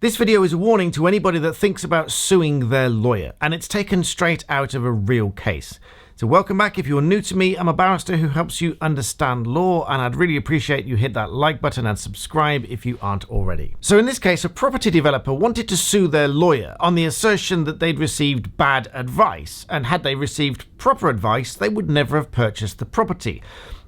This video is a warning to anybody that thinks about suing their lawyer, and it's taken straight out of a real case. So welcome back. If you're new to me, I'm a barrister who helps you understand law, and I'd really appreciate you hit that like button and subscribe if you aren't already. So in this case, a property developer wanted to sue their lawyer on the assertion that they'd received bad advice, and had they received proper advice, they would never have purchased the property.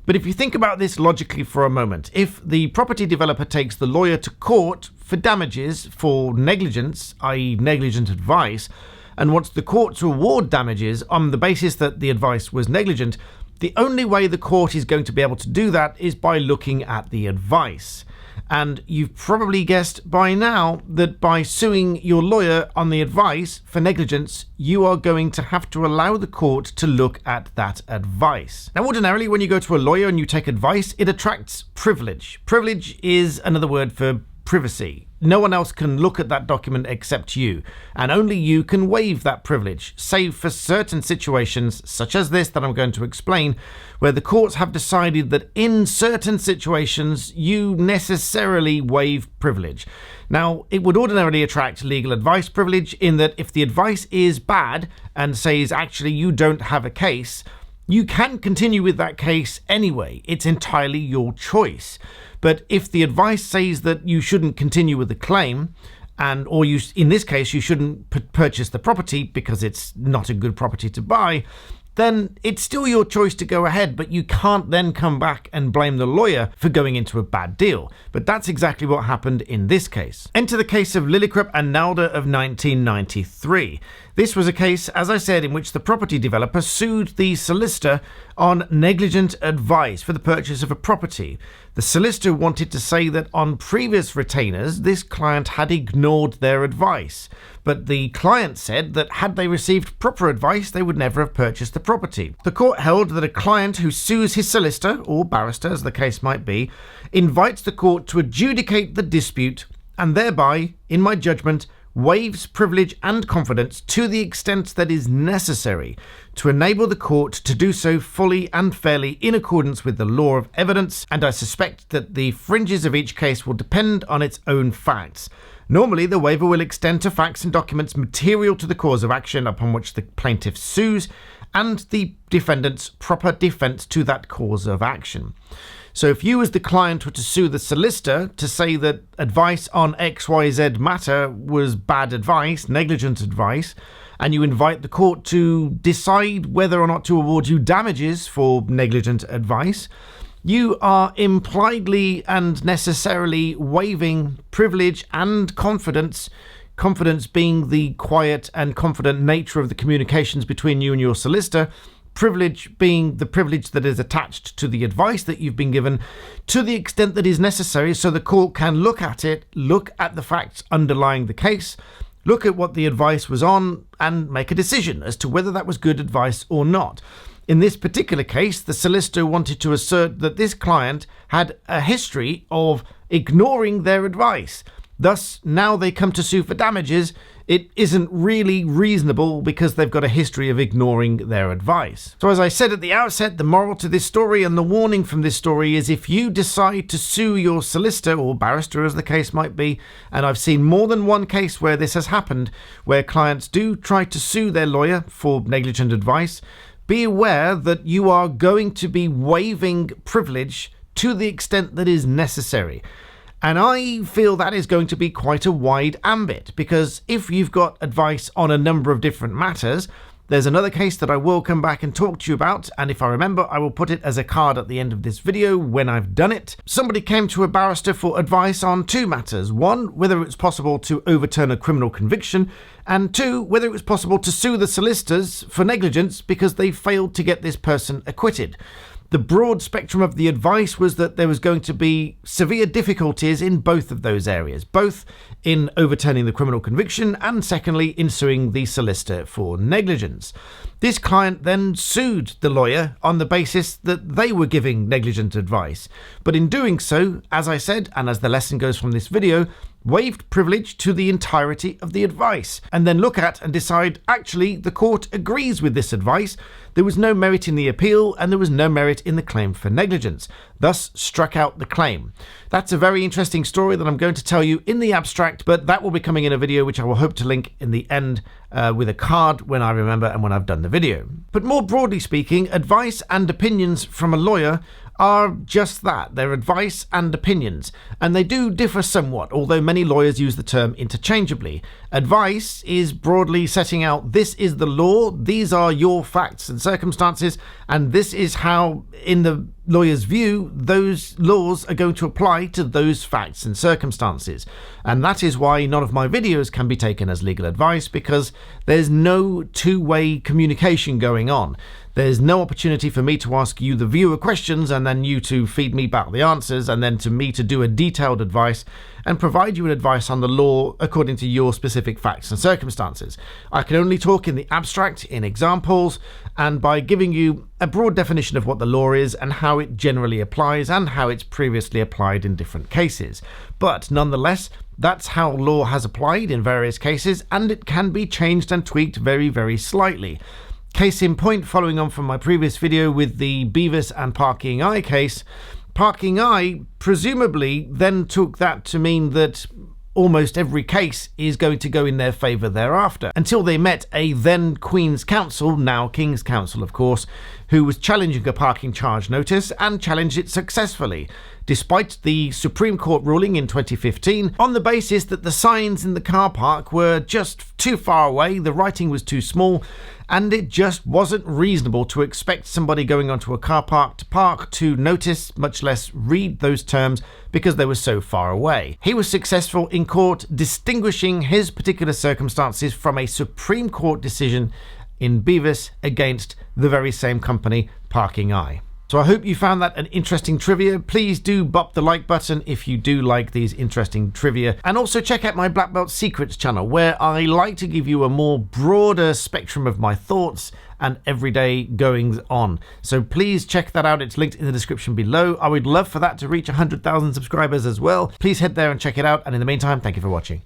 But if you think about this logically for a moment, if the property developer takes the lawyer to court for damages for negligence, i.e. negligent advice, and wants the court to award damages on the basis that the advice was negligent, the only way the court is going to be able to do that is by looking at the advice. And you've probably guessed by now that by suing your lawyer on the advice for negligence, you are going to have to allow the court to look at that advice. Now, ordinarily, when you go to a lawyer and you take advice, it attracts privilege. Privilege is another word for privacy. No one else can look at that document except you, and only you can waive that privilege, save for certain situations such as this that I'm going to explain, where the courts have decided that in certain situations you necessarily waive privilege. Now, it would ordinarily attract legal advice privilege in that if the advice is bad and says actually you don't have a case, you can continue with that case anyway. It's entirely your choice. But if the advice says that you shouldn't continue with the claim, or you, in this case, you shouldn't purchase the property because it's not a good property to buy, then it's still your choice to go ahead, but you can't then come back and blame the lawyer for going into a bad deal. But that's exactly what happened in this case. Enter the case of Lillicrap and Nalder of 1993. This was a case, as I said, in which the property developer sued the solicitor on negligent advice for the purchase of a property. The solicitor wanted to say that on previous retainers, this client had ignored their advice. But the client said that had they received proper advice, they would never have purchased the property. The court held that a client who sues his solicitor, or barrister as the case might be, invites the court to adjudicate the dispute and thereby, in my judgment, waives privilege and confidence to the extent that is necessary to enable the court to do so fully and fairly in accordance with the law of evidence, and I suspect that the fringes of each case will depend on its own facts. Normally, the waiver will extend to facts and documents material to the cause of action upon which the plaintiff sues and the defendant's proper defence to that cause of action. So if you as the client were to sue the solicitor to say that advice on XYZ matter was bad advice, negligent advice, and you invite the court to decide whether or not to award you damages for negligent advice, you are impliedly and necessarily waiving privilege and confidence, confidence being the quiet and confident nature of the communications between you and your solicitor, privilege being the privilege that is attached to the advice that you've been given, to the extent that is necessary so the court can look at it, look at the facts underlying the case, look at what the advice was on, and make a decision as to whether that was good advice or not. In this particular case, the solicitor wanted to assert that this client had a history of ignoring their advice. Thus, now they come to sue for damages. It isn't really reasonable because they've got a history of ignoring their advice. So as I said at the outset, the moral to this story and the warning from this story is if you decide to sue your solicitor or barrister as the case might be, and I've seen more than one case where this has happened, where clients do try to sue their lawyer for negligent advice, be aware that you are going to be waiving privilege to the extent that is necessary. And I feel that is going to be quite a wide ambit, because if you've got advice on a number of different matters, there's another case that I will come back and talk to you about, and if I remember, I will put it as a card at the end of this video when I've done it. Somebody came to a barrister for advice on two matters. One, whether it was possible to overturn a criminal conviction, and two, whether it was possible to sue the solicitors for negligence because they failed to get this person acquitted. The broad spectrum of the advice was that there was going to be severe difficulties in both of those areas, both in overturning the criminal conviction and secondly in suing the solicitor for negligence. This client then sued the lawyer on the basis that they were giving negligent advice, but in doing so, as I said, and as the lesson goes from this video, waived privilege to the entirety of the advice, and then look at and decide, actually, the court agrees with this advice. there was no merit in the appeal and there was no merit in the claim for negligence, thus struck out the claim. That's a very interesting story that I'm going to tell you in the abstract, but that will be coming in a video which I will hope to link in the end with a card when I remember and when I've done the video. But more broadly speaking, advice and opinions from a lawyer are just that. They're advice and opinions, and they do differ somewhat, although many lawyers use the term interchangeably. Advice is broadly setting out, this is the law, these are your facts and circumstances, and this is how, in the lawyer's view, those laws are going to apply to those facts and circumstances. And that is why none of my videos can be taken as legal advice, because there's no two-way communication going on. There's no opportunity for me to ask you, the viewer, questions and then you to feed me back the answers, and then to me to do a detailed advice and provide you an advice on the law according to your specific facts and circumstances. I can only talk in the abstract, in examples, and by giving you a broad definition of what the law is and how it generally applies and how it's previously applied in different cases. But nonetheless, that's how law has applied in various cases, and it can be changed and tweaked very, very slightly. Case in point, following on from my previous video with the Beavis and Parking Eye case, Parking Eye presumably then took that to mean that almost every case is going to go in their favour thereafter, until they met a then Queen's Counsel, now King's Counsel of course, who was challenging a parking charge notice and challenged it successfully, despite the Supreme Court ruling in 2015 on the basis that the signs in the car park were just too far away, the writing was too small, and it just wasn't reasonable to expect somebody going onto a car park to notice, much less read those terms, because they were so far away. He was successful in court distinguishing his particular circumstances from a Supreme Court decision in Beavis against the very same company, Parking Eye. So I hope you found that an interesting trivia. Please do bop the like button if you do like these interesting trivia. And also check out my Black Belt Secrets channel, where I like to give you a more broader spectrum of my thoughts and everyday goings on. So please check that out. It's linked in the description below. I would love for that to reach 100,000 subscribers as well. Please head there and check it out. And in the meantime, thank you for watching.